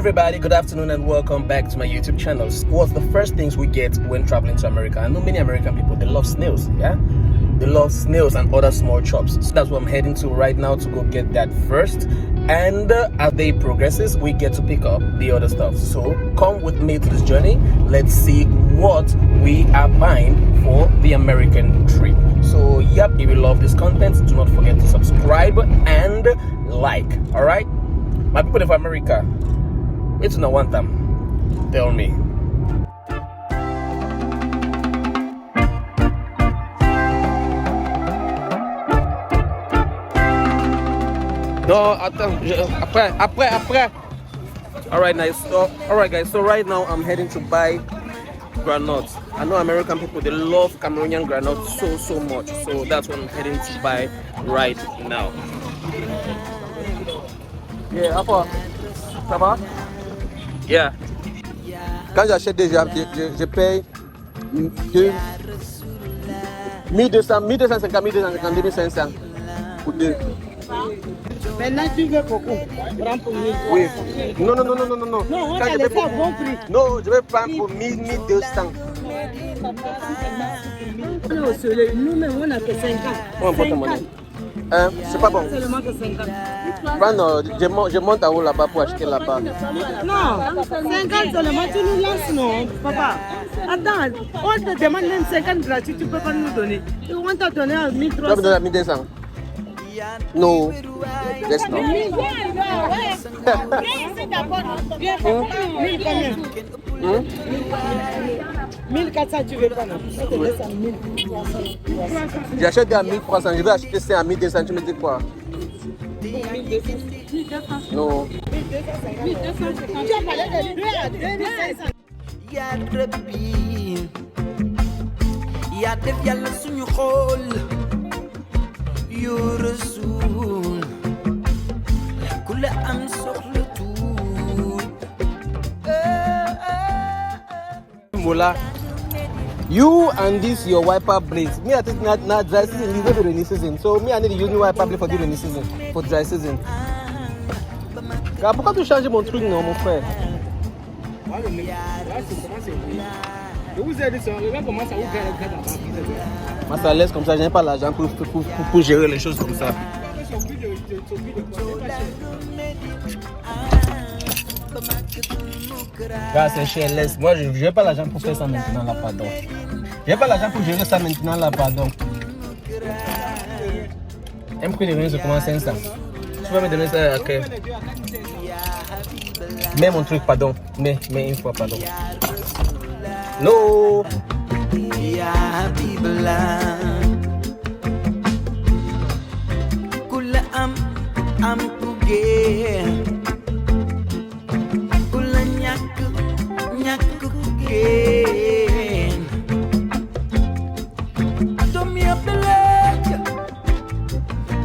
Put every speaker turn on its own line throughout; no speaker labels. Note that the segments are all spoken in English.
everybody, good afternoon and welcome back to my YouTube channel. What's the first things we get when traveling to America? I know many American people, they love snails, yeah? They love snails and other small chops. So that's what I'm heading to right now to go get that first. And as the day progresses, we get to pick up the other stuff. So come with me to this journey. Let's see what we are buying for the American trip. So yep, if you love this content, do not forget to subscribe and like, all right? My people of America, it's not one time. Tell me. No, après. All right, nice. All right, guys. So right now I'm heading to buy granuts. I know American people, they love Cameroonian granuts so much. So that's what I'm heading to buy right now. Yeah, après. Ça va? Yeah. Quand j'achète déjà, je paye 1200, 1250, 1250, 2500 pour deux.
Maintenant tu veux beaucoup. Prends pour 1000.
Oui. Non.
Non, on va laisser à bon prix.
Non, je vais prendre pour 1200.
On est au soleil. Nous-mêmes, on a que 50. 50.
C'est pas bon.
Seulement que 50.
Je monte en haut là-bas pour acheter là-bas.
Non, 50 seulement, tu nous lances, non, papa. Attends, on te demande même 50 gratuits, tu ne peux pas nous donner. On t'a donné à 1300.
Tu vas me donner à 1200? Non, laisse non.
1000 combien? 1400, tu veux pas, non? On te laisse à 1300.
J'achète à 1300, je vais acheter ça à 1200, tu me dis quoi?
1200.
Non.
1200. Tu as parlé de 2 à 2500.
Ya Rabbi, ya def yalla suñu xol yu rasul kula am soxla tuut.
Mola, you and this your wiper blades. Me I think not dry season, you go to rainy season. So me I need to use my wiper blade for the rainy season, for dry season. Pourquoi tu changes mon truc non mon frère? Moi ça laisse comme ça, je n'ai pas l'argent pour gérer les choses comme ça. C'est cher, laisse. Moi je n'ai pas l'argent pour faire ça maintenant là, pardon. Je n'ai pas l'argent pour gérer ça maintenant là, pardon. Un prix de venir, c'est comment 500. Tu vas me donner ça à quel? Mets mon truc, pardon. Mets une fois, pardon. No.
Ya Habiballah, kula am puge, kula nyak kuge. Tomi Abdallah,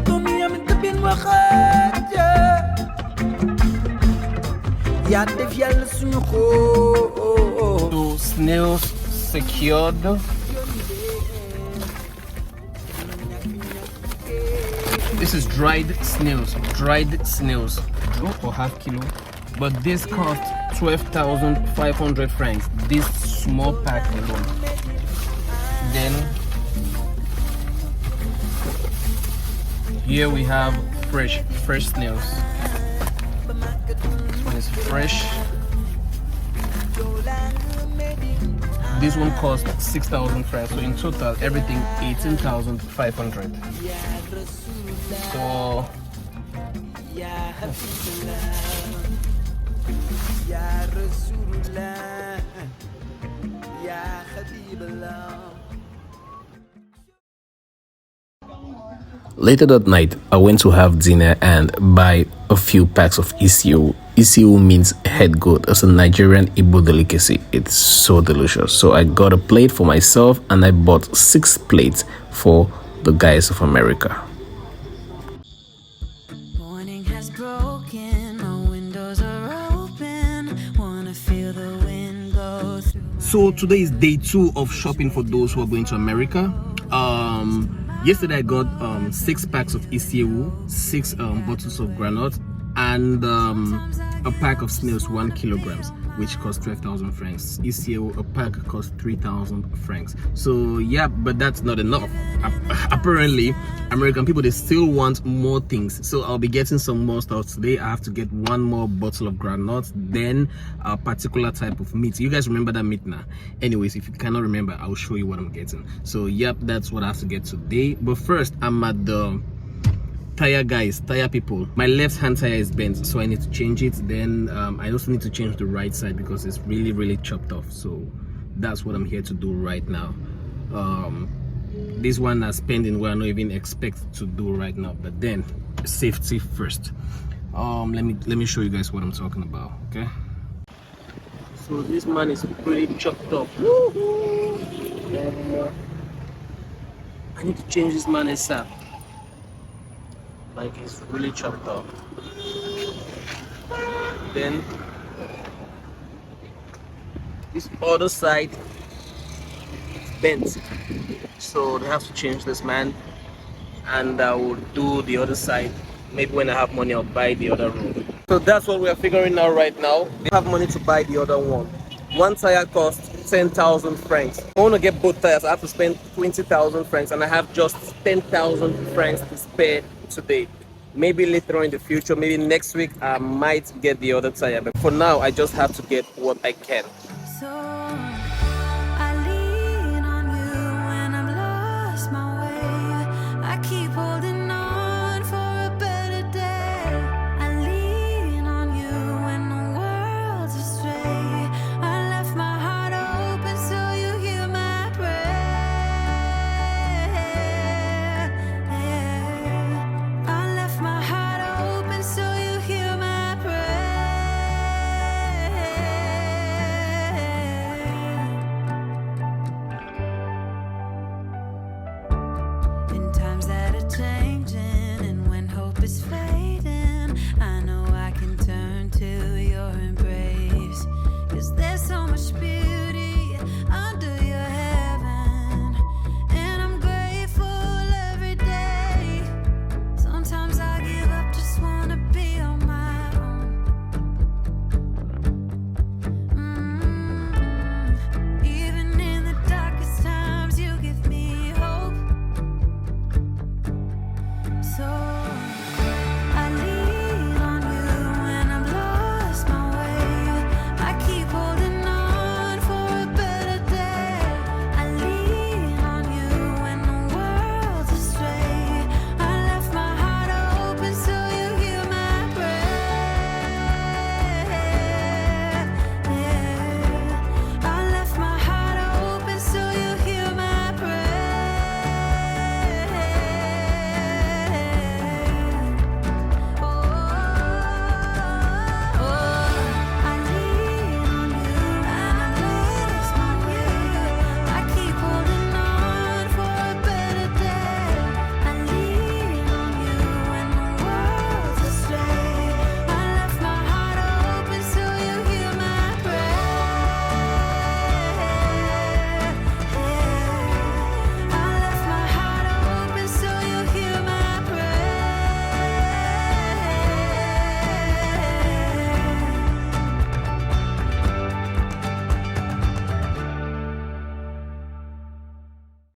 Tomi Amitabin Wahaja. Ya def yalla suñu xol.
So snails secured. This is dried snails, for half kilo. But this cost 12,500 francs. This small pack alone. Then here we have fresh snails. This one is fresh. This one cost 6,000 francs. So in total, everything 18,500. So later that night, I went to have dinner and buy a few packs of ECO. ECO means head goat. It's a Nigerian Igbo delicacy. It's so delicious. So I got a plate for myself and I bought 6 plates for the guys of America.
Morning has broken, my windows are open, wanna feel the wind go through.
So today is day 2 of shopping for those who are going to America. Yesterday I got 6 packs of ECU, 6 bottles of granite, and a pack of snails 1 kilograms, which costs 12,000 francs. ECO, a pack costs 3,000 francs. So yeah, but that's not enough. Apparently American people, they still want more things, so I'll be getting some more stuff today. I have to get 1 more bottle of groundnuts, then a particular type of meat. You guys remember that meat now? Anyways, if you cannot remember, I'll show you what I'm getting. So yep, that's what I have to get today. But first, I'm at the tire people. My left hand tire is bent, so I need to change it. Then I also need to change the right side because it's really chopped off. So that's what I'm here to do right now. This one is pending where I don't even expect to do right now, but then safety first. Let me show you guys what I'm talking about. Okay, so this man is pretty chopped up. I need to change this man ASAP. Like, it's really chopped up. Then this other side is bent, so they have to change this man, and I will do the other side. Maybe when I have money, I'll buy the other room. So that's what we are figuring out right now. We have money to buy the other one. One tire costs 10,000 francs. If I want to get both tires, I have to spend 20,000 francs, and I have just 10,000 francs to spare today. Maybe later on in the future, maybe next week, I might get the other tire, but for now I just have to get what I can.